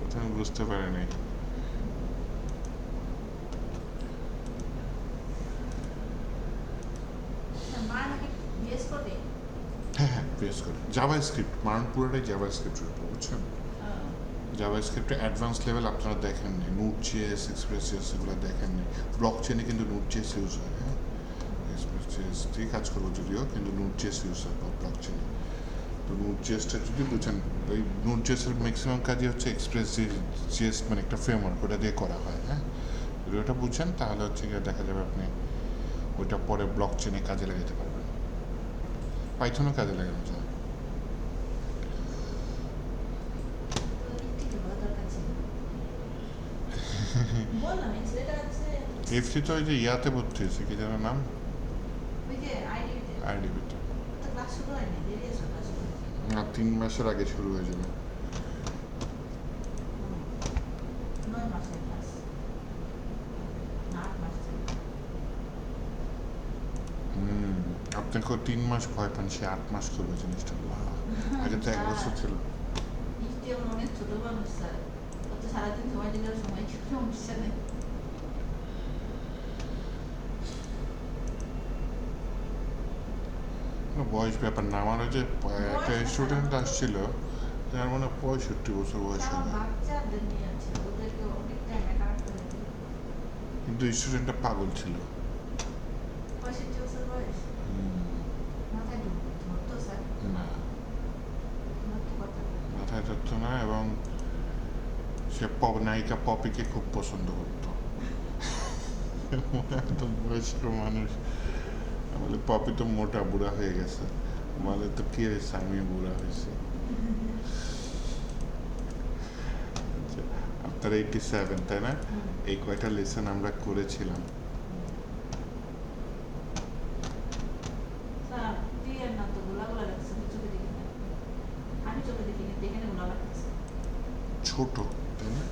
প্রথমে বুঝতে পারিনি। হ্যাঁ হ্যাঁ, বেস করে জাভাস্ক্রিপ্ট, মান পুরোটাই জাভাস্ক্রিপ্টের উপর, বুঝছেন? জাভাস্ক্রিপ্টে অ্যাডভান্স লেভেল আপনারা দেখেননি, নোড.js, এক্সপ্রেস.js এগুলো দেখেননি। ব্লক চেনে কিন্তু নোড.js ইউজ হয়, হ্যাঁ, এক্সপ্রেস.js দিয়ে কাজ করবো যদিও, কিন্তু নোড.js ইউজ হয় ব্লক চেনে। তো নোড.jsটা যদি বুঝেন, ওই নোড.js-এর ম্যাক্সিমাম কাজই হচ্ছে এক্সপ্রেস.js, মানে একটা ফ্রেমওয়ার্ক, ওটা দিয়ে করা হয়, হ্যাঁ। যদি ওটা বুঝছেন তাহলে হচ্ছে গিয়ে দেখা যাবে আপনি ওইটা পরে ব্লক চেনে কাজে লাগাতে পারবেন। পাইথনও কাজে লাগানো যায়। এফসি তো ওই যে ইয়াতে ভর্তি হয়েছে, কি যেন নাম, আইডিবিতে। না, 3 মাসের আগে শুরু হয়ে যাবে। আপনাকে 3 মাস ভয় পান, সে 8 মাস করবে জিনিসটা। আগে তো 1 বছর ছিল। অনেক ছোট মানুষ স্যার, সারাদিন সময় দিলেও সময় সমস্যা নেই। বয়স ব্যাপার না, আমার ওই যে একটা স্টুডেন্ট আসছিল, যার মানে 65 বছর বয়স হবে, কিন্তু স্টুডেন্টটা পাগল ছিল। না, মাথায় ধরতো না, এবং সে নায়িকা পপিকে খুব পছন্দ করতো। একদম বয়স্ক মানুষ। বলে পপি তো মোটা, বুড়া হয়ে গেছে। বলে তো কি হয়েছে, আমিও বুড়া হয়েছি। আপনার 87, তাই না? এই কয়টা লেসন আমরা করেছিলাম। ছোট, তাই না?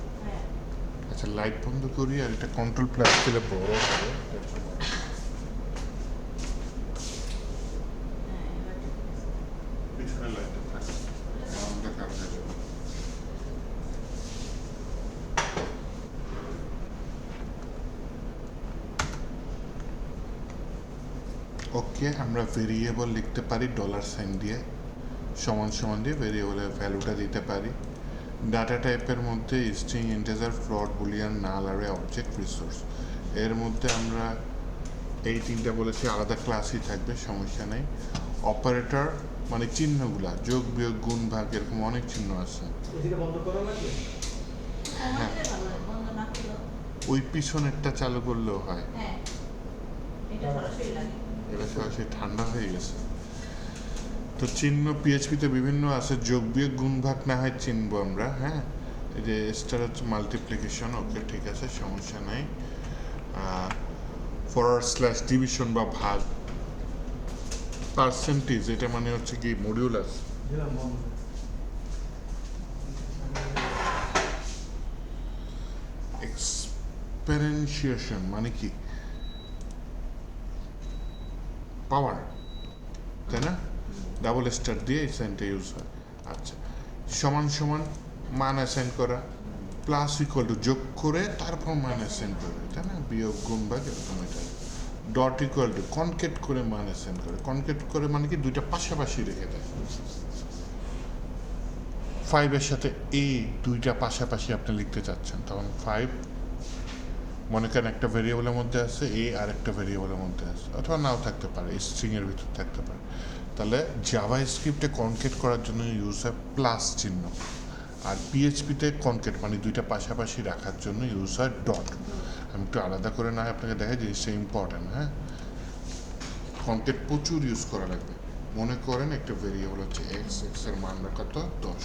আচ্ছা, লাইট বন্ধ করি, আর এটা কন্ট্রোল প্লাস দিলে বড় হবে। পিছনে লাইটটা থাকে, অন্ধকার হয়ে যাবে। ওকে, আমরা ভেরিয়েবল লিখতে পারি $সাইন দিয়ে, সমান সমান দিয়ে ভেরিয়েবলের ভ্যালুটা দিতে পারি। ডাটা টাইপের মধ্যে স্ট্রিং, ইন্টিজার, ফ্লোট, বুলিয়ান, নাল, অ্যারে, অবজেক্ট, রিসোর্স। এর মধ্যে আমরা এই 3টা বলেছি, আলাদা ক্লাসই থাকবে, সমস্যা নেই। অপারেটর মানে চিহ্নগুলা, যোগ, বিয়োগ, গুণ, ভাগ, এরকম অনেক চিহ্ন আছে। হ্যাঁ, ওই পিছনেরটা চালু করলেও হয়। এটা সরাসরি ঠান্ডা হয়ে গেছে। তো চিহ্ন পিএইচপিতে বিভিন্ন আছে, যোগ, বিয়োগ, গুণ, ভাগ না হয় চিনবো আমরা, হ্যাঁ। এই যে স্টার হচ্ছে মাল্টিপ্লিকেশন, ওকে ঠিক আছে, সমস্যা নাই। ফরওয়ার্ড স্ল্যাশ ডিভিশন বা ভাগ, পার্সেন্টেজ, এটা মানে হচ্ছে কি মডিউলাস। এক্সপেরেন্সিয়েশন মানে কি পাওয়ার, তাই না? ডাবল স্টার দিয়ে এই সাইনটা ইউজ হয়। আচ্ছা, সমান সমান মান অ্যাসাইন করা, প্লাস ইকুয়াল টু যোগ করে তারপর মান অ্যাসাইন করে, তাই না? বিয়োগ, গুণ, ভাগ, এরকম এটা। ডট ইকুয়াল টু কনকেট করে মান অ্যাসাইন করে। কনকেট করে মানে কি দুইটা পাশাপাশি রেখে দেয়। 5-এর সাথে এ দুইটা পাশাপাশি আপনি লিখতে চাচ্ছেন, তখন 5 মনে করেন একটা ভেরিয়েবলের মধ্যে আছে এ, আর একটা ভেরিয়েবলের মধ্যে আছে, অথবা নাও থাকতে পারে, স্ট্রিংয়ের ভিতর থাকতে পারে। তাহলে জাভা স্ক্রিপ্টে কনকেট করার জন্য ইউজ হয় প্লাস চিহ্ন, আর পিএইচপিতে কনকেট মানে দুইটা পাশাপাশি রাখার জন্য ইউজ হয় ডট। আমি একটু আলাদা করে না আপনাকে দেখাই, জিনিসটা ইম্পর্টেন্ট, হ্যাঁ। কনকেট প্রচুর ইউজ করা লাগবে। মনে করেন একটা ভেরিয়েবল হচ্ছে এক্স, এক্সের মান কত, 10।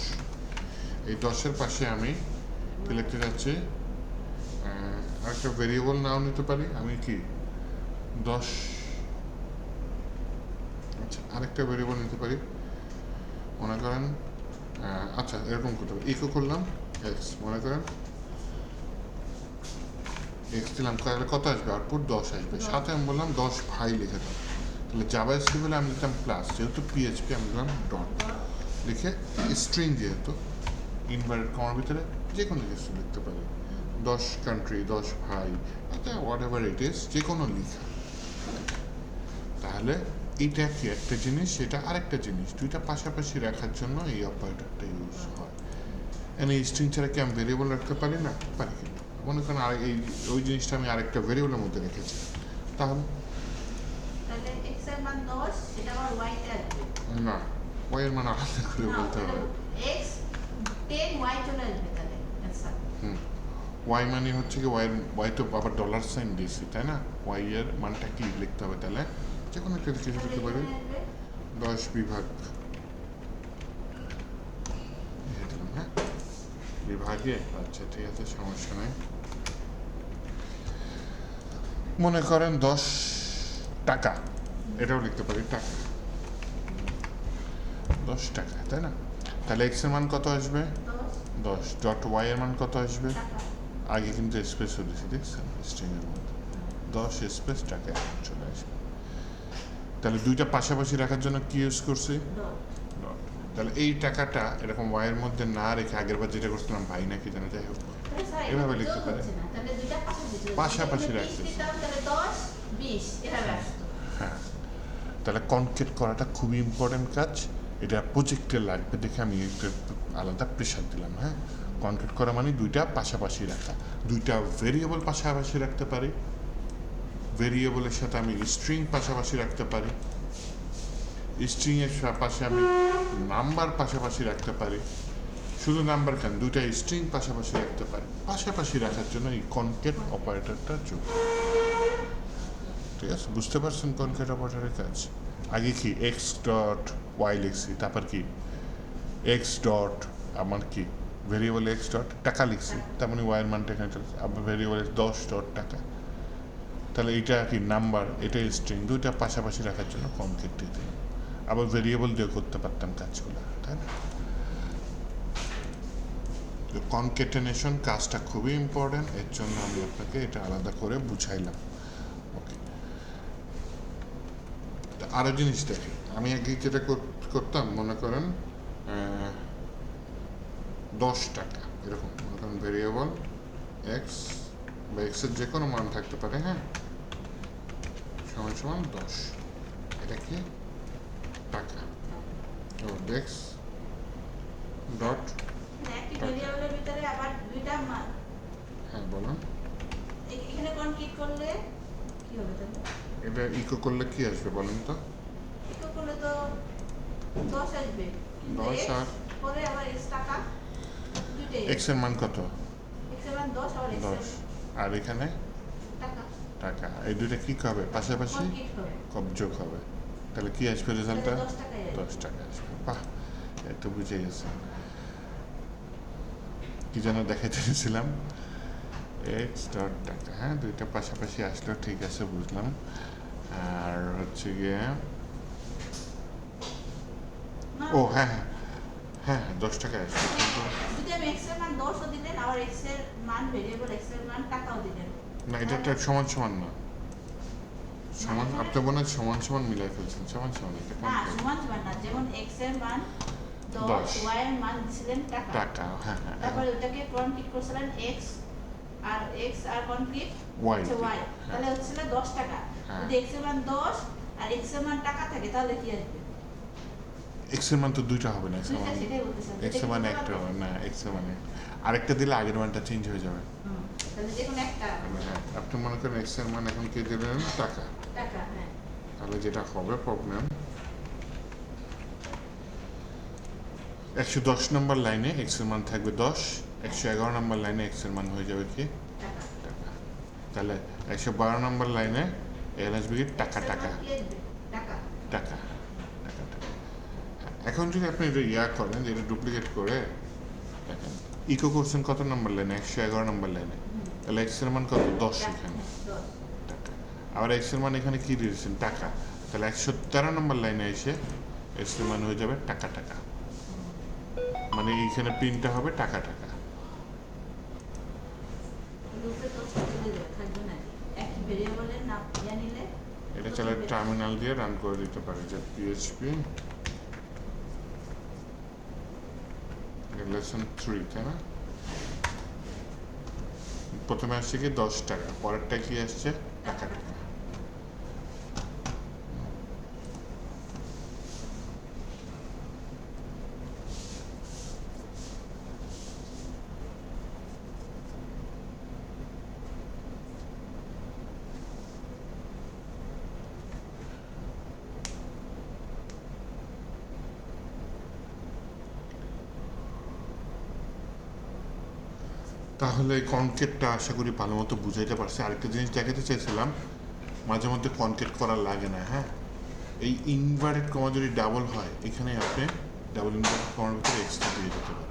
এই 10-এর পাশে আমি কি লিখতে যাচ্ছি, আরেকটা ভেরিয়েবল নাও নিতে পারি আমি, কি 10। আচ্ছা, আরেকটা ভেরিয়েবল নিতে পারি, মনে করেন আচ্ছা এরকম করতে পারি, ইকো করলাম এক্স, মনে করেন এক্স দিলাম, তাহলে কত আসবে আউটপুট, 10 আসবে। সাথে আমি বললাম 10 ভাই লিখে দাও। তাহলে জাভা স্ক্রিপ্টে আমি লিখলাম প্লাস, যেহেতু পিএইচপি আমি দিলাম ডট লিখে, স্ট্রিং যেহেতু ইনভার্টেড কমার ভিতরে যে কোনো কিছু লিখতে পারি, 10 কান্ট্রি, 10 ভাই, হোয়াট এভার ইট ইজ, যে কোনো লিখা। তাহলে এইটা কি একটা জিনিস, এটা আরেকটা জিনিস, দুইটা পাশাপাশি রাখার জন্য এই অপারেটরটা ইউজ হয়। এই স্ট্রিং ছাড়া কি আমি ভেরিয়েবল রাখতে পারি না? পারি, কিন্তু মনে করেন আর এই ওই জিনিসটা আমি আরেকটা ভেরিয়েবলের মধ্যে রেখেছি, তাহলে তাহলে x এর মান 10 সেটা আবার y তে আসবে না, y এর মান আলাদা করে না, বলতে হবে। x 10 y চলে আসবে তাহলে আচ্ছা y মানে হচ্ছে কি y তো আবার ডলার সাইন দিয়েছি, তাই না? y এর মানটা কি লিখতে হবে তাহলে? যে কোনো একটা লিখে দিতে পারি, 10 বিভাগ, লিখে দিলাম, হ্যাঁ, বিভাগে। আচ্ছা ঠিক আছে, সমস্যা নেই। মনে করেন 10 টাকা, এটাও লিখতে পারি টাকা, 10 টাকা, তাই না? তাহলে x এর মান কত আসবে? 10 ডট y এর মান কত আসবে? টাকা আগে কিন্তু স্পেসও দিয়েছি, দেখছেন স্ট্রিংয়ের মধ্যে 10 স্পেস টাকা চলে আসবে। তাহলে দুইটা পাশাপাশি রাখার জন্য কি ইউজ করছি? Dot dot. তাহলে এই টাকাটা এরকম y এর মধ্যে না রেখে আগের বার যেটা করছিলাম ভাই নাকি জানা, যাই হোক তাহলে স্যার এভাবে এটা লিখতে যোগ পারে। হচ্ছে না, তাহলে দুইটা পাশাপাশি পাশাপাশি যদি রাখতেছি। 20 দিতাম তাহলে 10 20 এভাবে আসতো হ্যাঁ, তাহলে কনকেট করাটা খুবই ইম্পর্টেন্ট কাজ। এটা প্রজেক্টে লাগবে দেখে আমি একটু আলাদা প্রেশার দিলাম। হ্যাঁ, কনকেট করা মানে দুইটা পাশাপাশি রাখা, দুইটা ভেরিয়েবল পাশাপাশি রাখতে পারি, ভেরিয়েবলের সাথে আমি স্ট্রিং পাশাপাশি রাখতে পারি, স্ট্রিংয়ের পাশে আমি নাম্বার পাশাপাশি রাখতে পারি, শুধু নাম্বার কেন, দুইটা স্ট্রিং পাশাপাশি রাখতে পারি। পাশাপাশি রাখার জন্য এই কনকেট অপারেটরটা যোগ। ঠিক আছে, বুঝতে পারছেন কনকেট অপারেটরের কাজ? আগে কি এক্স ডট ওয়াই লিখছি, তারপর কি এক্স ডট আমার কি ভেরিয়েবল এক্স ডট টাকা লিখছি, তার মানে ওয়াইয়ের মানটা এখানে চলছে, আবার ভেরিয়েবল 10 ডট টাকা। তাহলে এইটা কি নাম্বার, এটা স্ট্রিং, দুইটা পাশাপাশি রাখার জন্য কনকেট দিয়ে দিলাম। আবার ভেরিয়েবল দিয়ে করতে পারতাম কাজগুলো, তাই না? কনকেটেনেশন কাজটা খুবই ইম্পর্টেন্ট, এর জন্য আমি আপনাকে এটা আলাদা করে বুঝাইলাম। ওকে, আরও জিনিস দেখি, আমি আগে যেটা করতাম, মনে করেন 10 টাকা এরকম, মনে করেন ভেরিয়েবল এক্স বা এক্সের যে কোনো মান থাকতে পারে, হ্যাঁ, সমান সমান 10, এটা কি টাকা, এক্স ডট, মানে একটি ভেরিয়েবলের ভিতরে আবার দুইটা মান, হ্যাঁ বলুন, এখানে কনকেট করলে কি হবে তাহলে? এটা ইকো করলে কি আসবে বলেন তো? ইকো করলে তো 10 আসবে, কিন্তু 10 x আর পরে আবার x টাকা, দুইটাই এক্স এর মান কত? x এর মান 10 আর x এর 10, আর এখানে টাকা টাকা, এই দুইটা কি হবে পাশাপাশি কনকেট হবে, যোগ হবে, তাহলে কি আসবে রেজাল্টটা? তাহলে 10 টাকাই আসবে। 10 টাকা আসবে। বাহ, একটু বুঝে গেছে। কি যেন দেখাইতে চেয়েছিলাম, এক্স ডট টাকা, হ্যাঁ, দুইটা পাশাপাশি আসলো, ঠিক আছে বুঝলাম। আর হচ্ছে গিয়ে না, ও হ্যাঁ হ্যাঁ হ্যাঁ 10 টাকা আসবে, কিন্তু যদি আমি x এর মান 10 ও দিলেন, আবার x এর মান ভেরিয়েবল x এর মান টাকাও দিলেন, না, এটা একটা সমান সমান না, সমান আপনি মনে হয় সমান সমান মিলাই ফেলছেন, সমান সমান এটা না কনকেট। সমান সমান না, যেমন x এর মান 10 10, y এর মান দিছিলেন টাকা, টাকা, হ্যাঁ হ্যাঁ, তারপরে ওটাকে কনকেট করছিলেন x আর কনকেট ওয়াই, হচ্ছে y, তাহলে হচ্ছিল 10 টাকা। হ্যাঁ। যদি x এর মান 10 আর x এর মান টাকা থাকে তাহলে কি আসবে? এক্স এর মান তো দুইটা হবে না, এক্স এর দুইটা, মান, সেটাই বলতেছেন, এক্স এর মান একটা হবে না, এক্স এর মানে আরেকটা দিলে আগের মানটা চেঞ্জ হয়ে যাবে। তাহলে যে কোনো একটা হ্যাঁ, আপনি মনে করেন এক্স এর মান এখন কে দিলেন? টাকা, টাকা, হ্যাঁ তাহলে যেটা হবে প্রবলেম, 110 নম্বর লাইনে এক্স এর মান থাকবে 10, 111 নম্বর লাইনে এক্স এর মান হয়ে যাবে কি? টাকা, টাকা। তাহলে 112 নম্বর লাইনে এর আসবে কি? টাকা x এর টাকা মান কি আসবে? টাকা, টাকা টাকা টাকা। এখন যদি আপনি এটা ইয়া করেন, যে এটা ডুপ্লিকেট করে দেখেন, ইকো করছেন কত নম্বর লাইনে? 111 নম্বর লাইনে, তাহলে এক্স এর মান কত? 10 এখানে, 10 টাকা। আবার এক্স এর মান এখানে কি দিয়েছেন? টাকা, তাহলে 113 নম্বর লাইনে এসে এক্স এর মান হয়ে যাবে টাকা টাকা, মানে এইখানে প্রিন্টটা হবে টাকা টাকা। লুপে তো চলে যাবে, থাকবে না, একই ভেরিয়েবলের নাম ইয়া নিলে এটা চলে টার্মিনাল দিয়ে রান করে দিতে পারে, যে পিএইচপি লেসন 3, তাই না? প্রথমে আসছে কি 10 টাকা, পরেরটা কি আসছে টাকা। তাহলে এই কনকেটটা আশা করি ভালো মতো বুঝাইতে পারছি। আরেকটা জিনিস দেখাতে চাইছিলাম, মাঝে মধ্যে কনকেট করা লাগে না, হ্যাঁ। এই ইনভার্টেড কমা যদি ডাবল হয়, এখানে আপনি ডাবল ইনভার্টেড কমার ভিতরে এক্সট্রা দিয়ে দিতে পারেন,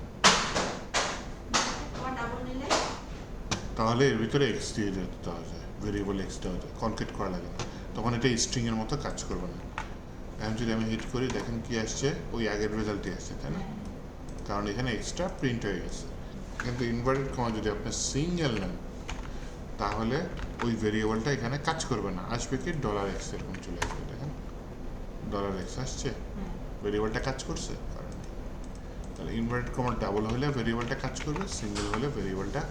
তাহলে এর ভিতরে এক্স দিয়ে দেওয়া যায়, ভেরিয়েবল এক্স দেওয়া যায়, কনকেট করা লাগে না, তখন এটা স্ট্রিংয়ের মতো কাজ করবে না। এখন যদি আমি হিট করি, দেখেন কি আসছে, ওই আগের রেজাল্টই আসছে, তাই না? কারণ এখানে এক্সট্রা প্রিন্ট হয়ে গেছে। কিন্তু ইনভার্টেড কমা যদি আপনি সিঙ্গেল নেন, তাহলে ওই ভেরিয়েবলটা এখানে কাজ করবে না, আসবে কি ডলার এক্স, এরকম চলে আসবে। দেখেন ডলার এক্স আসছে, ভেরিয়েবলটা কাজ করছে, কারণ তাহলে ইনভার্টেড কমা ডাবল হলে ভেরিয়েবলটা কাজ করবে, সিঙ্গেল হলে ভেরিয়েবলটা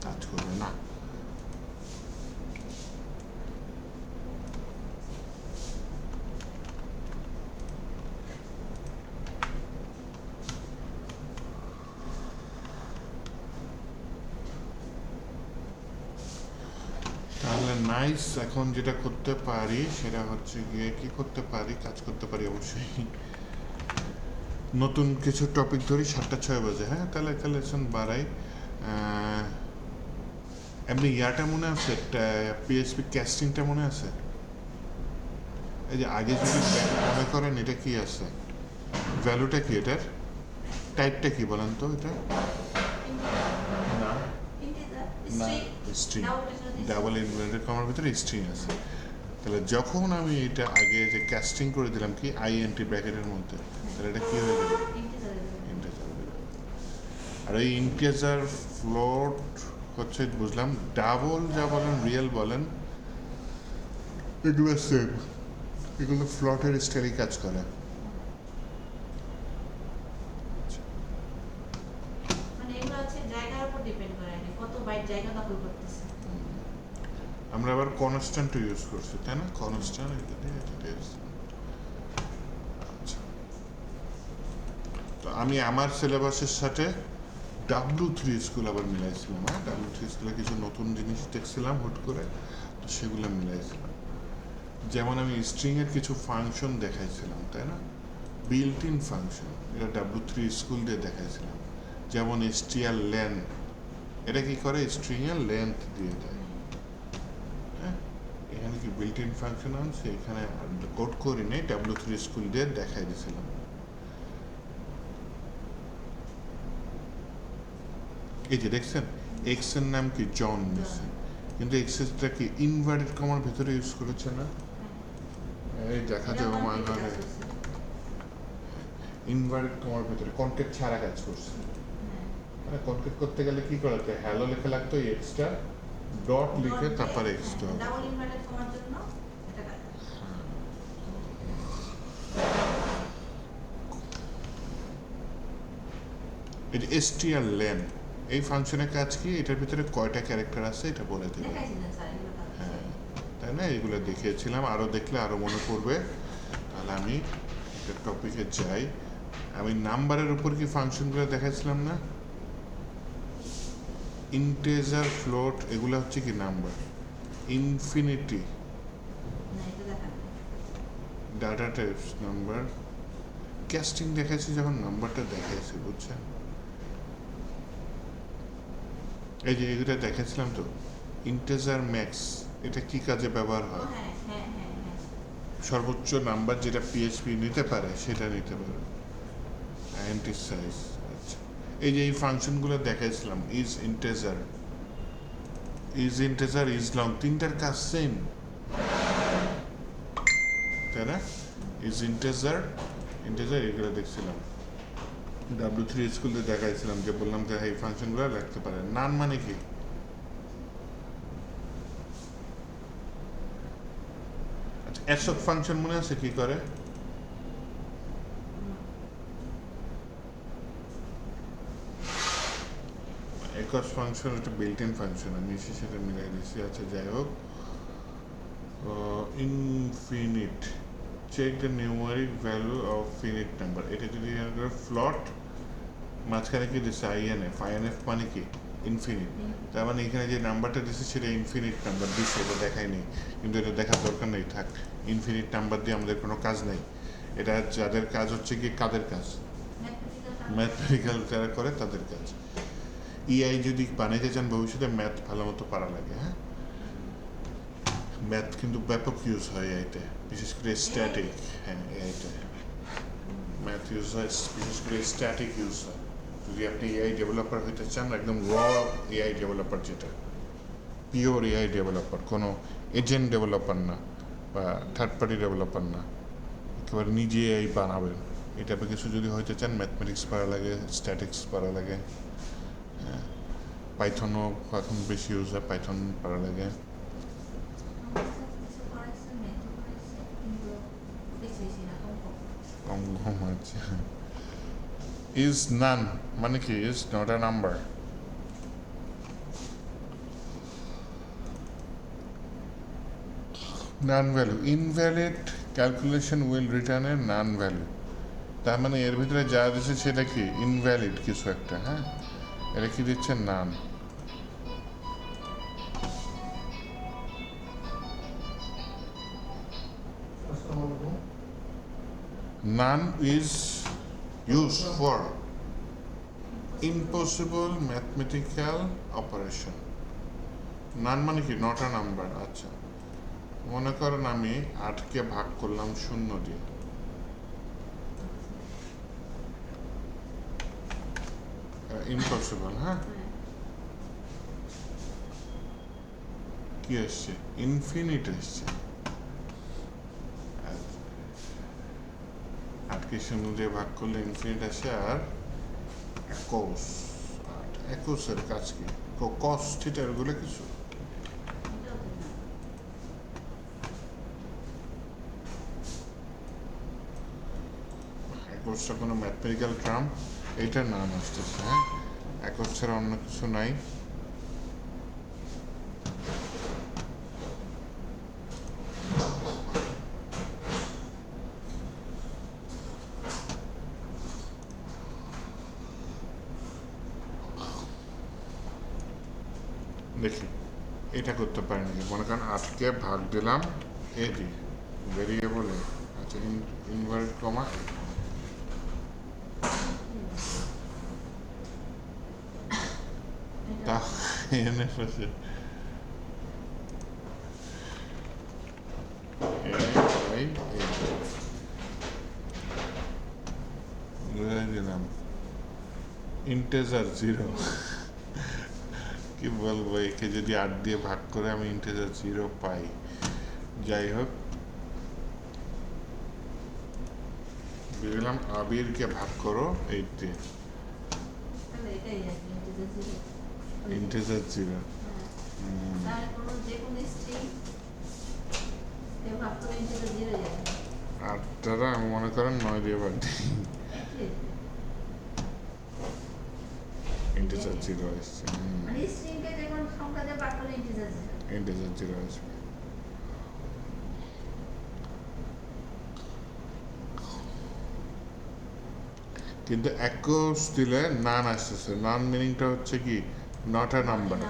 কাজ করবে না। তাহলে নাইস, এখন যেটা করতে পারি সেটা হচ্ছে গিয়ে কি করতে পারি, কাজ করতে পারি অবশ্যই। নতুন কিছু টপিক ধরি, 7:06 বাজে, হ্যাঁ। তাহলে একটা লেসন বাড়াই। এমনি ইয়াটা মনে আছে, পিএইচপি ক্যাস্টিংটা মনে আছে? এই যে আগে যদি মনে করেন, এটা কি আছে, ভ্যালুটা কি, এটার টাইপটা কি বলেন তো? এটা না, না, স্ট্রিং, ডাবল ইনভার্টেড কমার ভিতরে স্ট্রিং আছে। তাহলে যখন আমি এটা আগে যে ক্যাস্টিং করে দিলাম কি আইএনটি ব্র্যাকেটের মধ্যে, তাহলে এটা কি হয়ে যাবে, ইন্টিজার হয়ে যাবে। আর এই ইন্টিজার ফ্লোট হচ্ছে, বুঝলাম, ডাবল যা বলেন, রিয়েল বলেন, এগুলো সেম, এগুলো ফ্লটের স্টাইলে কাজ করে। আমরা আবার কনস্ট্যান্ট ইউজ করছি, তাই না? কনস্ট্যান্ট, আচ্ছা। তো আমি আমার সিলেবাসের সাথে W3 স্কুল আবার মিলাইছিলাম, হ্যাঁ। W3 স্কুলে কিছু নতুন জিনিস দেখছিলাম হুট করে, তো সেগুলো মিলাইছিলাম। যেমন আমি স্ট্রিংয়ের কিছু ফাংশন দেখাইছিলাম, তাই না? বিল্ট ইন ফাংশন, এটা W3 স্কুল দিয়ে দেখাইছিলাম। যেমন str len, এটা কি করে, স্ট্রিংয়ের লেন্থ দিয়ে দেয়, হ্যাঁ। এখানে কি বিল্ট ইন ফাংশন আনছে, এখানে কোড করি নেই, W3 স্কুল দিয়ে দেখাই দিয়েছিলাম। এই যে দেখছেন, এক্স এর নাম কি জন দিচ্ছে, কিন্তু এক্সেসটা কি ইনভার্টেড কমার ভেতরে ইউজ করেছে না? এই দেখা যায় ইনভার্টেড কমার ভেতরে কনকেট ছাড়া কাজ করছে। মানে কনকেট করতে গেলে কি করাতে, হ্যালো লেখা লাগতো, এক্সট্রা ডট লিখে তারপরে এক্সট্রা হবে। ডাবল ইনভার্টেড কমার জন্য এটা কাজ। এই যে str len, এই ফাংশনের কাজ কি, এটার ভিতরে কয়টা ক্যারেক্টার আছে এটা বলে দেবে, হ্যাঁ, তাই না? এগুলো দেখিয়েছিলাম, আরও দেখলে আরও মনে পড়বে। তাহলে আমি একটা টপিকে যাই। আমি নাম্বারের উপর কি ফাংশনগুলো দেখাচ্ছিলাম না, ইন্টেজার, ফ্লোট, এগুলো হচ্ছে কি number. Infinity, data types, number. Casting দেখাচ্ছি যখন, নাম্বারটা দেখাইছি, বুঝছেন? এই যে এগুলো দেখাচ্ছিলাম তো, ইন্টেজার ম্যাক্স, এটা কি কাজে ব্যবহার হয়? সর্বোচ্চ নাম্বার যেটা পিএইচপি নিতে পারে সেটা নিতে পারে, আইএনটি সাইজ। আচ্ছা, এই যে এই ফাংশনগুলো দেখাইছিলাম, ইজ ইন্টেজার, ইজ লং, তিনটার কাজ সেম, তাই না? ইজ ইন্টেজার, এগুলো দেখছিলাম W3 স্কুলে দেখাইছিলাম, যে বললাম যে এই ফাংশনগুলো রাখতে পারে। নান মানে কি, আচ্ছা, অ্যাসক ফাংশন মনে আছে কি করে? কস্ট ফাংশন একটা বিল্ট ইন ফাংশন, আমি এসে সেটা মিলাই দিচ্ছি। আচ্ছা যাই হোক, infinite check the numeric value of finite number. এটা যদি ফ্লট মাঝখানে কি দিচ্ছে আইএনএফ, আইএনএফ মানে কি ইনফিনিট, তার মানে এখানে যে নাম্বারটা দিচ্ছে সেটা ইনফিনিট নাম্বার দিচ্ছে, এটা দেখায়নি, কিন্তু এটা দেখার দরকার নেই, থাক। ইনফিনিট নাম্বার দিয়ে আমাদের কোনো কাজ নেই। এটা যাদের কাজ হচ্ছে কি, কাদের কাজ, ম্যাথমেটিক্যাল যারা করে তাদের কাজ। ইআই যদি বানাইতে চান ভবিষ্যতে, ম্যাথ ভালো মতো পারা লাগে। হ্যাঁ, ম্যাথ কিন্তু ব্যাপক ইউজ হয় এআইতে, বিশেষ করে স্ট্যাটিক। হ্যাঁ, এআইতে ম্যাথ ইউজ হয়, বিশেষ করে স্ট্যাটিক ইউজ হয়। যদি আপনি এআই ডেভেলপার হইতে চান, একদম র এআই ডেভেলপার, যেটা পিওর এআই ডেভেলপার, কোনো এজেন্ট ডেভেলপার না বা থার্ড পার্টি ডেভেলপার না, একেবারে নিজে এআই বানাবেন, এই টাইপের কিছু যদি হইতে চান, ম্যাথমেটিক্স পড়া লাগে, স্ট্যাটিক্স পড়া লাগে। হ্যাঁ, পাইথনও এখন বেশি ইউজ হয়, পাইথন পড়া লাগে। কম কম আছে। ইজ নান মানে কি, is not a number. NaN value, invalid calculation will return a NaN value. তার মানে এর ভিতরে যা দিচ্ছে সেটা কি ইনভ্যালিড কিছু একটা। হ্যাঁ, এটা কি দিচ্ছে, NaN. NaN is use for impossible mathematical operation. NaN মানে কি, নট আ নাম্বার। আচ্ছা, মনে করেন আমি 8কে ভাগ করলাম 0 দিয়ে, ইম্পসিবল। হ্যাঁ, কি আসছে, ইনফিনিট আসছে। 8কে 0 দিয়ে ভাগ করলে ইনফিনিট আসে। আর 21, 21-এর কাজ কি, কস থিটা, এগুলো কিছু। একশটা কোনো ম্যাথমেটিক্যাল টার্ম, এইটা নাম আসতেছে। হ্যাঁ, একশ ছাড়া অন্য কিছু নাই। দেখি এটা করতে পারি নাকি। মনে করেন 8কে ভাগ দিলাম এ দিয়ে, ভেরিয়েবলে। আচ্ছা, ইনভার্ট কমা, তা এনে ফেসে দিলাম ইন্টেজার 0। কি বলবো, একে যদি 8 দিয়ে ভাগ করে আমি ইন্টেজার 0 পাই। যাই হোক, দিলাম আবিরকে ভাগ করো 8 দিয়ে, ইন্টেজার 0। আর তারা আমি মনে করেন 9 দিয়ে ভাগ দিই, ইন্টেজার 0 আসছে। ইন্টেজার 0 আসবে। কিন্তু 21 দিলে নান আসতেছে। নান মিনিংটা হচ্ছে কি, not a number.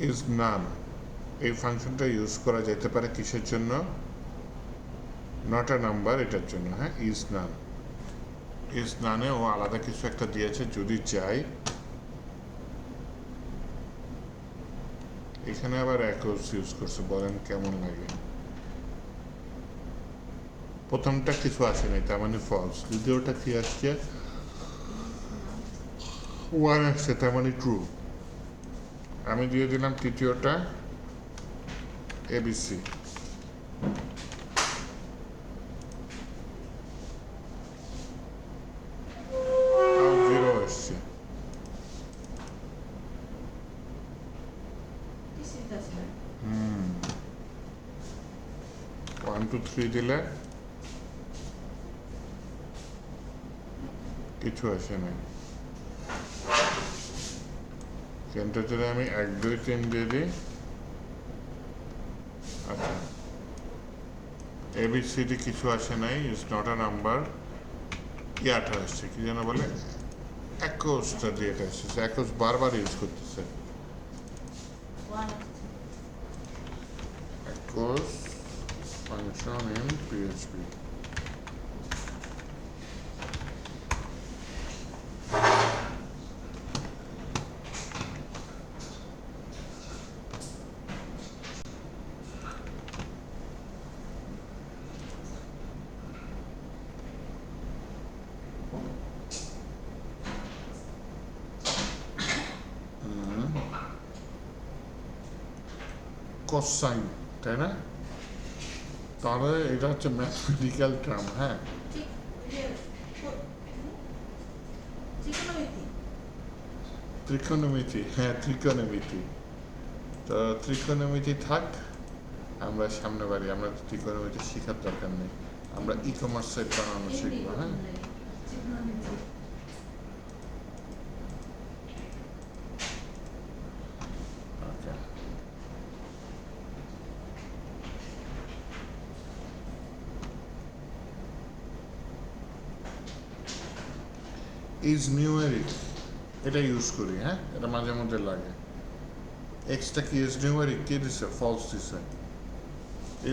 Is none, এই ফাংশনটা ইউজ করা যেতে পারে কিসের জন্য, নট আ নাম্বার, এটার জন্য। হ্যাঁ, ইজ নান। ইজ নানে ও আলাদা কিছু একটা দিয়েছে, যদি চাই। এখানে আবার একস ইউজ করছে, বলেন কেমন লাগে। প্রথমটা কিছু আসেনি, তার মানে ফলস। দ্বিতীয়টা কি আসছে, 1 আসছে, তার মানে ট্রু। আমি দিয়ে দিলাম তৃতীয়টা এবিসি। 0 আসছে। 1 2 3 দিলে কিছু আসে না, কিন্তু যদি আমি 1 2 3 দিয়ে দিই, আচ্ছা ABCD কিছু আসে নাই, ইজ নট আ নাম্বার। ইয়াটা আসছে কি যেন বলে, 21টা দিয়ে এটা আসছে, 21 বারবার ইউজ করতেছে। 21 ফাংশন ইন PHP। কোসাইন, তাই না? তাহলে এটা হচ্ছে ম্যাথমেটিক্যাল টার্ম। হ্যাঁ, ত্রিকোণমিতি, হ্যাঁ ত্রিকোণমিতি। তো ত্রিকোণমিতি থাক, আমরা সামনে বাড়ি, আমরা ত্রিকোণমিতি শেখার দরকার নেই, আমরা ই কমার্স সাইট বানানো শিখবো। হ্যাঁ, ওকে। ইজ নিউমেরিক, এটা ইউজ করি। হ্যাঁ, এটা মাঝে মধ্যে লাগে। এক্সটা কি ইজ নিউমেরিক, কি দিছে? ফলস দিছে।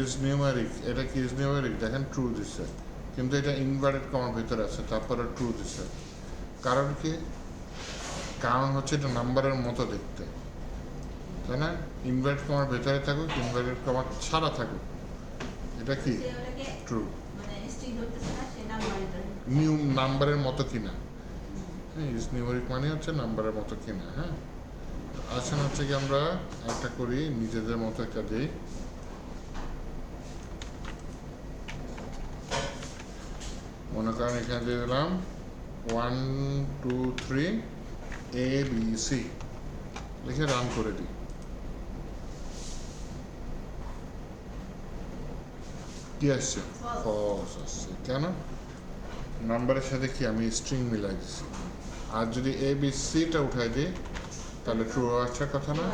ইজ নিউমেরিক, এটা কি ইজ নিউমেরিক? দেখেন ট্রু দিছে, কিন্তু এটা ইনভার্টেড কমার ভিতরে আছে, তারপরে ট্রু দিছে। কারণ কি? কারণ হচ্ছে এটা নাম্বারের মতো দেখতে, তাই না? ইনভার্টেড কমার ভেতরে থাকুক, ইনভার্টেড কমার ছাড়া থাকুক, এটা কি ট্রু। নিউ নাম্বারের মতো কিনা, হ্যাঁ, ইজ নিউমেরিক মানে হচ্ছে নাম্বারের মতো কিনা। হ্যাঁ, আসেন হচ্ছে কি আমরা একটা করি, নিজেদের মতো একটা দিই। মনে করেন এখানে দিয়ে দিলাম 1 2 3 ABC, লিখে রান করে দিই। কি আসছে? ফলস আসছে। কেন? নাম্বারের সাথে কি আমি স্ট্রিং মিলাই দিচ্ছি। আর যদি ABCটা উঠাই দিই, তাহলে ট্রু আসার কথা না?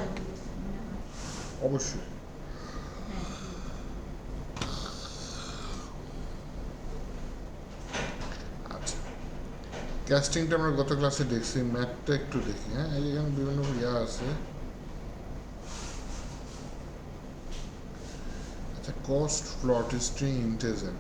অবশ্যই। আচ্ছা, ক্যাস্টিংটা আমরা গত ক্লাসে দেখছি, ম্যাথটা একটু দেখি। হ্যাঁ, এখানে বিভিন্ন ইয়া আছে। আচ্ছা, cost plot string integer,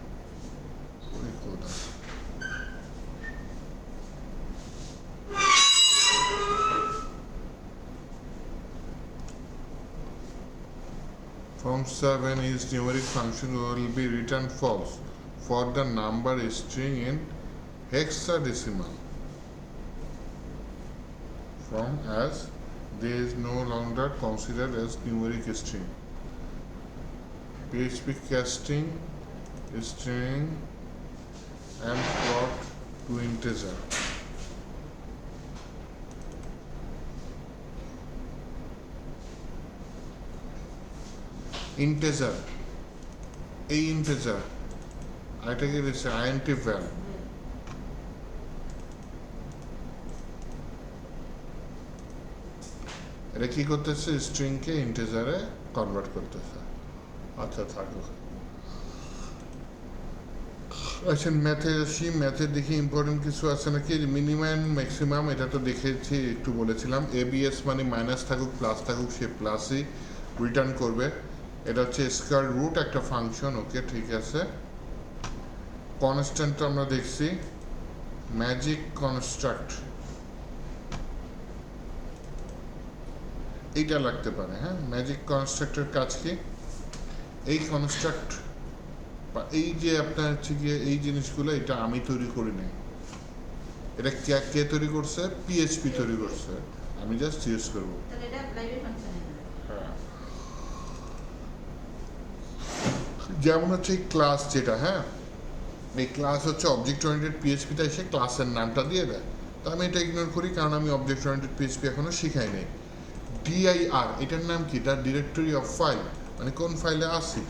From 7 is numeric function will be returned false for the number string in hexadecimal from as they is no longer considered as numeric string. PHP casting string and plot to integer. Integer, এই integer এটাকে দিচ্ছে INT ভ্যাল। এটা কি করতেছে? স্ট্রিংকে ইন্টেজারে convert করতেছে। আচ্ছা থাকো। আচ্ছা, ম্যাথে আসি। ম্যাথে দেখি ইম্পর্টেন্ট কিছু আছে নাকি। মিনিমাম ম্যাক্সিমাম এটা তো দেখেছি, একটু বলেছিলাম। ABS মানে মাইনাস থাকুক প্লাস থাকুক, সে প্লাসই রিটার্ন করবে। এটা হচ্ছে স্কয়ার রুট একটা ফাংশন। ওকে, ঠিক আছে। কনস্ট্যান্ট তো আমরা দেখছি, ম্যাজিক কনস্ট্রাক্ট এইটা লাগতে পারে। হ্যাঁ, ম্যাজিক কনস্ট্রাক্টের কাজ কি? এই কনস্ট্রাক্ট বা এই যে আপনার হচ্ছে গিয়ে এই জিনিসগুলো, এটা আমি তৈরি করি নাই, এটা কে তৈরি করছে? PHP তৈরি করছে, আমি জাস্ট ইউজ করবো। যেমন হচ্ছে এই ক্লাস যেটা, হ্যাঁ, এই ক্লাস হচ্ছে অবজেক্ট ওরিয়েন্টেড PHP-তে এসে ক্লাসের নামটা দিয়ে দেয়। তো আমি এটা ইগনোর করি, কারণ আমি অবজেক্ট ওরিয়েন্টেড PHP এখনো শিখাই নাই। DIR এটার নাম কি? তার ডিরেক্টরি অফ ফাইল, মানে কোন ফাইলে আসি।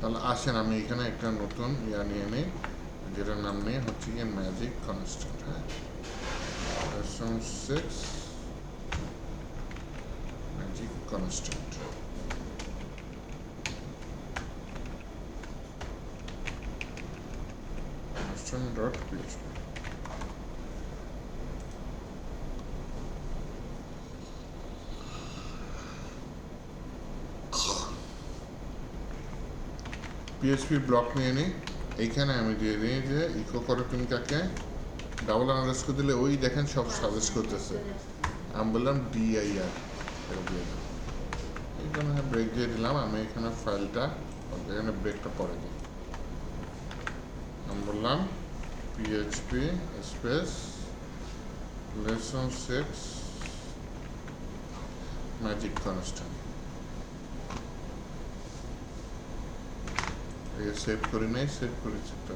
তাহলে আসেন আমি এখানে একটা নতুন নিয়ে নিই, যেটার নাম নিয়ে হচ্ছে গিয়ে ম্যাজিক কনস্ট্যান্ট। হ্যাঁ, lesson 6 magic constant. constant.php। PHP block নিয়ে নিই, এইখানে আমি দিয়ে দিই যে ইকো করো তুমি কাকে, ডাবল আন্ডারস্কোর দিলে ওই দেখেন সব সাজেস্ট করতেছে। আমি বললাম ডিআইআর, এটা দিয়ে দিলাম, এখানে ব্রেক দিয়ে দিলাম। আমি এখানে ফাইলটা এখানে ব্রেকটা পরে দিই, আমি বললাম PHP space lesson 6 magic constant. Save করি নাই, সেভ করেছি তো।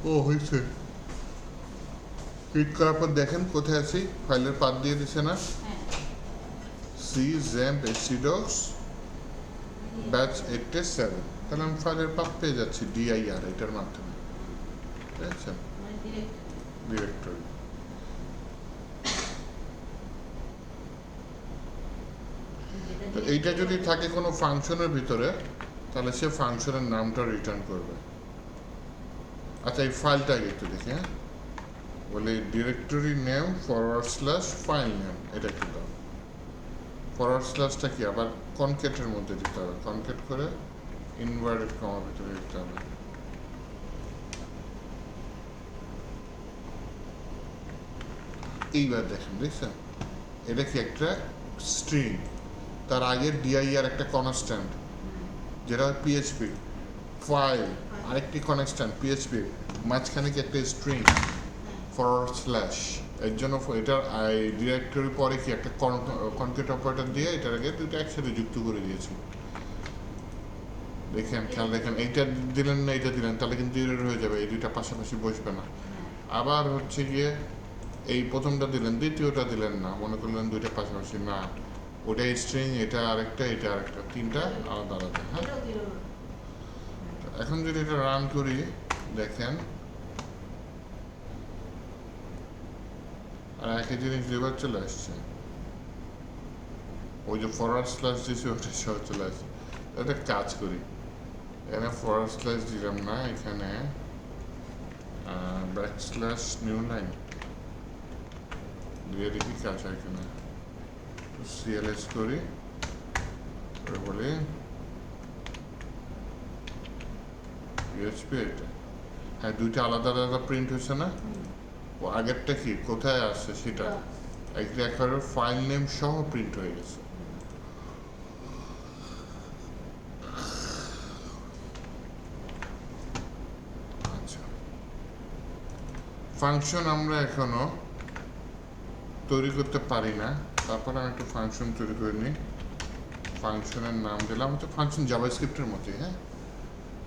ও হয়েছে, ক্লিক করার পর দেখেন কোথায় আছি, ফাইলের পাথ দিয়ে দিছে না, সি জ্যাম্প এসিডক্স ব্যাচ 87। তাহলে আমি ফাইলের পাথ পেয়ে যাচ্ছি ডিআইআর এটার মাধ্যমে, বুঝছেন, ডিরেক্টরি। তো এইটা যদি থাকে কোনো ফাংশনের ভিতরে, তাহলে সে ফাংশনের নামটা রিটার্ন করবে। আচ্ছা, এই ফাইলটা আগে একটু দেখি। হ্যাঁ, বলে directory name forward slash file name, এটা একটু দাও। ফরওয়ার্ড স্ল্যাশটা কি আবার কনকেটের মধ্যে দিতে হবে, কনকেট করে ইনভার্টেড কমার ভিতরে দিতে হবে। এইবার দেখেন, দেখছেন এটা কি একটা স্ট্রিং, তার আগে ডিআইআর একটা কনস্ট্যান্ট যেটা পিএইচপি, ফাইল আরেকটি কনস্ট্যান্ট পিএইচপি, মাঝখানে কি একটা স্ট্রিং ফরওয়ার্ড স্ল্যাশ। এর জন্য এটার ডিরেক্টরি পরে কি একটা কনকেট অপারেটর দিয়ে এটার আগে দুটো একসাথে যুক্ত করে দিয়েছি। দেখেন, খেয়াল দেখেন, এইটা দিলেন না এইটা দিলেন, তাহলে কিন্তু এরর হয়ে যাবে, এই দুইটা পাশাপাশি বসবে না। আবার হচ্ছে গিয়ে এই প্রথমটা দিলেন, দ্বিতীয়টা দিলেন না, মনে করলেন দুইটা পাশাপাশি, না ওটা স্ট্রিং, এটা আরেকটা, এটা আরেকটা, তিনটা আলাদা আলাদা। হ্যাঁ, এখন যদি এটা রান করি দেখেন, আর একই জিনিস দুবার চলে আসছে, ওই যে ফরওয়ার্ড স্ল্যাশ দিয়েছি ওটা সহ চলে আসছে। একটা কাজ করি, এখানে ফরওয়ার্ড স্ল্যাশ দিলাম না, এখানে ব্যাক স্ল্যাশ নিউ লাইন দিয়ে দেখি কাজ হয় কিনা। সিএলএস করি, বলি পিএইচপি, এটা হ্যাঁ দুইটা আলাদা আলাদা প্রিন্ট হয়েছে না, ও আগেরটা কি কোথায় আসছে সেটা একবারে ফাইল নেম সহ প্রিন্ট হয়ে গেছে। আচ্ছা, ফাংশন আমরা এখনো তৈরি করতে পারি না, তারপরে আমি একটা ফাংশন তৈরি করে নিই। ফাংশনের নাম দিলাম হচ্ছে ফাংশন জাভাস্ক্রিপ্টের মতোই। হ্যাঁ,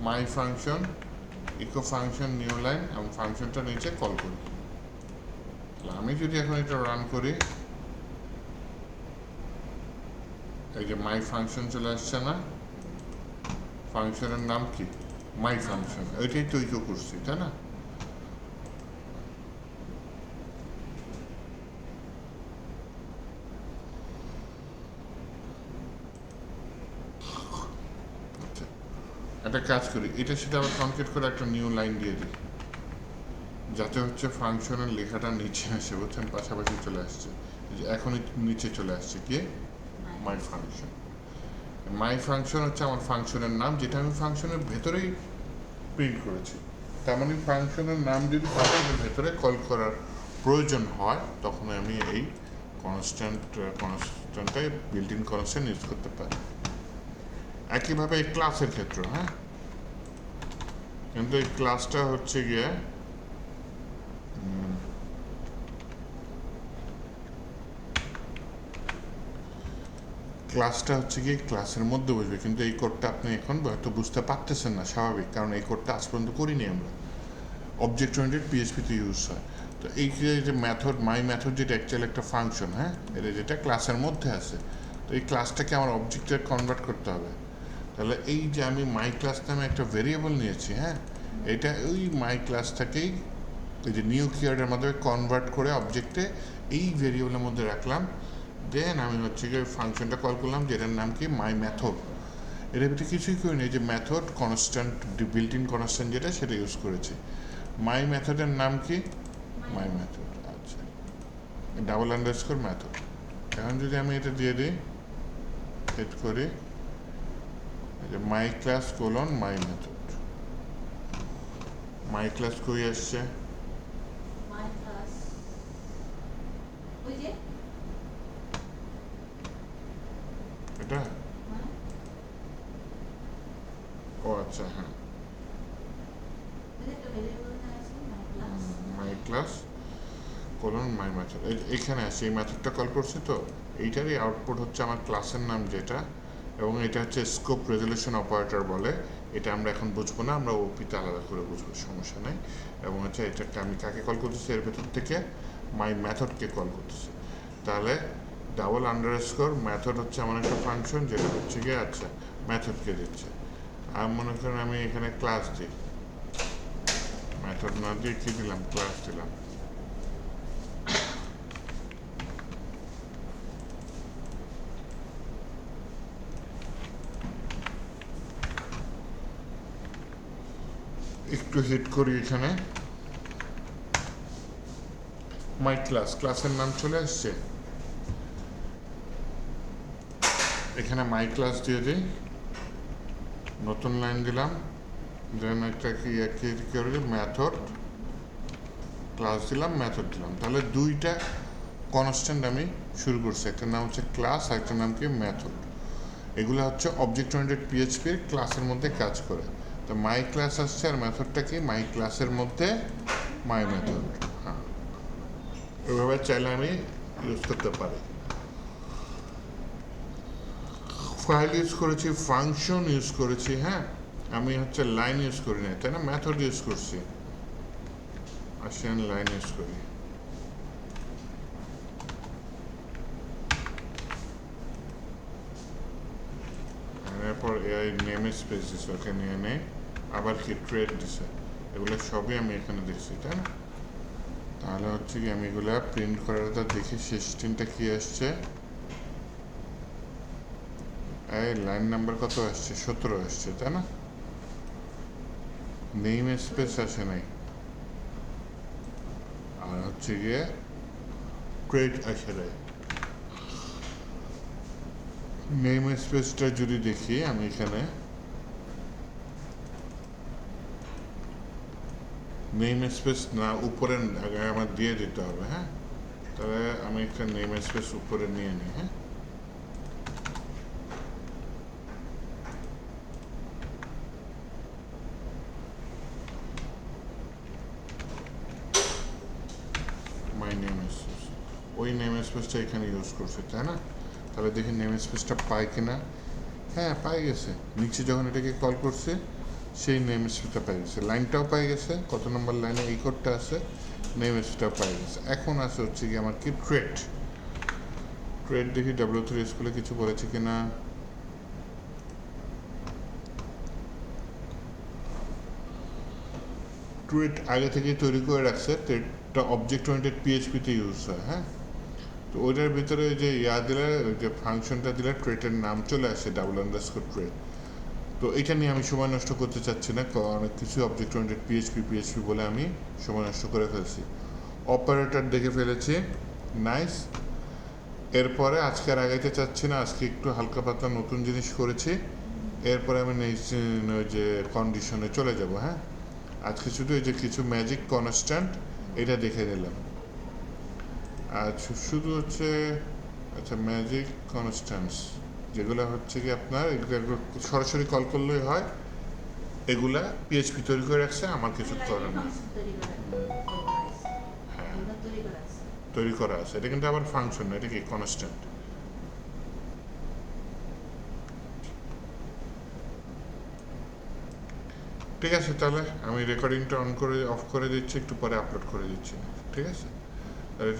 my function echo function new line, আমি ফাংশনটা নিচে কল করি। আমি যদি এখন এটা রান করি, এই যে মাই ফাংশন চলে আসছে না, ফাংশনের নাম কি মাই ফাংশন, ওইটাই তো ইকো করছি, তাই না? একটা কাজ করি, এটা সেটা আবার কনকেট করে একটা নিউ লাইন দিয়ে দিই, যাতে হচ্ছে ফাংশনের লেখাটা নিচে আসে, বুঝছেন, পাশাপাশি চলে আসছে। এখনই নিচে চলে আসছে কি মাই ফাংশন। মাই ফাংশন হচ্ছে আমার ফাংশনের নাম, যেটা আমি ফাংশনের ভেতরেই প্রিন্ট করেছি। তার মানে ফাংশনের নাম যদি ফাংশনের ভেতরে কল করার প্রয়োজন হয়, তখন আমি এই কনস্ট্যান্টটাই বিল্ট ইন কনস্ট্যান্ট ইউজ করতে পারি। একইভাবে এই ক্লাসের ক্ষেত্রে, হ্যাঁ, কিন্তু এই ক্লাসটা হচ্ছে গিয়ে ক্লাসের মধ্যে বসবে, কিন্তু এই কোডটা আপনি এখন হয়তো বুঝতে পারতেছেন না, স্বাভাবিক, কারণ এই কোডটা আজ পর্যন্ত করিনি আমরা। অবজেক্ট ওরিয়েন্টেড পিএইচপিতে ইউজ হয়। তো এই যে মেথড, মাই মেথড যেটা অ্যাকচুয়ালি একটা ফাংশন, হ্যাঁ, এটা যেটা ক্লাসের মধ্যে আছে, তো এই ক্লাসটাকে আমার অবজেক্টে কনভার্ট করতে হবে। তাহলে এই যে আমি মাই ক্লাস নামে একটা ভেরিয়েবল নিয়েছি, হ্যাঁ, এটা ওই মাই ক্লাসটাকেই এই যে নিউ কিওয়ার্ডের মাধ্যমে কনভার্ট করে অবজেক্টে এই ভেরিয়েবলের মধ্যে রাখলাম। দেন আমি হচ্ছে গিয়ে ফাংশনটা কল করলাম, যেটার নাম কি মাই মেথড। এর ভিতরে কিছুই করিনি, যে method constant, built in constant যেটা, সেটা ইউজ করেছি। মাই মেথডের নাম কি? মাই মেথড। আচ্ছা, ডাবল আন্ডারস্কোর মেথড। এখন যদি আমি এটা দিয়ে দিই, সেট করি যে my class colon my method. My class কই আসছে? মাই ক্লাস ওই যে এটা? হ্যাঁ, ও আচ্ছা, হ্যাঁ, ওই যে একটা ভেরিয়েবল না আছে my class. My class colon my method. এইখানে আসছে, এই মেথডটা কল করছি, তো এইটারই আউটপুট হচ্ছে আমার ক্লাসের নাম যেটা, এবং এটা হচ্ছে স্কোপ রেজলিউশন অপারেটর বলে। এটা আমরা এখন বুঝবো না, আমরা ওপিতে আলাদা করে বুঝবো, সমস্যা নেই। এবং হচ্ছে এটাকে আমি কাকে কল করতেছি, এর ভেতর থেকে মাই মেথডকে কল করতেছি। তাহলে ডাবল আন্ডারস্কোর মেথড হচ্ছে আমার একটা ফাংশন, যেটা হচ্ছে গিয়ে আচ্ছা মেথডকে দিচ্ছে। আর মনে করেন আমি এখানে ক্লাস দিই, মেথড না দিয়ে কী দিলাম, ক্লাস দিলাম। একটু হিট করি এখানে, মাই ক্লাস, ক্লাসের নাম চলে আসছে। এখানে মাই ক্লাস দিয়ে দিই, নতুন লাইন দিলাম, দেন একটা কি করে মেথড, ক্লাস দিলাম, মেথড দিলাম। তাহলে দুইটা কনস্ট্যান্ট আমি শুরু করছি, একটা নাম হচ্ছে ক্লাস, আর একটা নাম কি মেথড। এগুলো হচ্ছে অবজেক্ট ওরিয়েন্টেড পিএইচপির ক্লাসের মধ্যে কাজ করে। তো মাই ক্লাস আসছে, আর মেথডটা কি মাই ক্লাসের মধ্যে মাই মেথড। হ্যাঁ, এভাবে চাইলে আমি ইউজ করতে পারি। ফাইল ইউজ করেছি, ফাংশন ইউজ করেছি, হ্যাঁ, আমি হচ্ছে লাইন ইউজ করি না, তাই না, মেথড ইউজ করছি। আসেন লাইন ইউজ করি। এরপর এআই নেম স্পেস দিছে, ওকে নিয়ে নেই, আবার কি ট্রেড দিছে, এগুলো সবই আমি এখানে দিচ্ছি, তাই না। তাহলে হচ্ছে কি আমি এগুলো প্রিন্ট করাটা দেখি, শেষ তিনটা কি আসছে। এই লাইন নাম্বার কত আসছে? 17 আসছে, তাই না। নেম স্পেস আসে নাই, আর হচ্ছে গিয়ে ট্রেড আসে নাই। নেম স্পেসটা যদি দেখি আমি এখানে, নেম স্পেস না উপরে আগে আমার দিয়ে দিতে হবে, হ্যাঁ। তাহলে আমি একটা নেম স্পেস উপরে নিয়ে নিই, হ্যাঁ। মাই নেম স্পেস, ওই নেম স্পেসটা এখানে ইউজ করছে, তাই না। তাহলে দেখি নেম স্পেসটা পাই কিনা। হ্যাঁ, পাই গেছে। নিচে যখন এটাকে কল করছে, সেই নেম স্পেসটা পাই গেছে, লাইনটাও পাই গেছে, কত নম্বর লাইনে এই কোডটা আছে, নেম স্পেসটাও পাই গেছে। এখন আছে হচ্ছে কি আমার কি ট্রেড। ট্রেড দেখি W3 স্কুলে কিছু বলেছে কিনা। ট্রেড আগে থেকেই তৈরি করে রাখছে, ট্রেডটা অবজেক্ট ওরিয়েন্টেড পিএইচপিতে ইউজ হয়, হ্যাঁ। তো ওইটার ভিতরে যে দিলে, ওই যে ফাংশনটা দিলে ট্রেডের নাম চলে আসে, ডাবল আন্ডারস্কোর ট্রেড। তো এটা নিয়ে আমি সময় নষ্ট করতে চাচ্ছি না, অনেক কিছু অবজেক্ট ওরিয়েন্টেড পিএইচপি বলে আমি সময় নষ্ট করে ফেলছি। অপারেটর দেখে ফেলেছি, নাইস। এরপরে আজকে আর আগাইতে চাচ্ছি না, আজকে একটু হালকা পাতলা নতুন জিনিস করেছি। এরপরে আমি নেক্সট ওই যে কন্ডিশনে চলে যাব, হ্যাঁ। আজকে শুধু এই যে কিছু ম্যাজিক কনস্ট্যান্ট এটা দেখে নিলাম। আর শুধু হচ্ছে আচ্ছা ম্যাজিক কনস্ট্যান্টস যেগুলো হচ্ছে কি আপনার এগুলো সরাসরি কল করলেই হয়, এগুলা পিএইচপি তৈরি করে রাখছে, আমার কিছু করার না। হ্যাঁ, তৈরি করা আছে, এটা কিন্তু আবার ফাংশন না, এটা কি কনস্ট্যান্ট। ঠিক আছে, তাহলে আমি রেকর্ডিংটা অন করে অফ করে দিচ্ছি, একটু পরে আপলোড করে দিচ্ছি, ঠিক আছে। তাহলে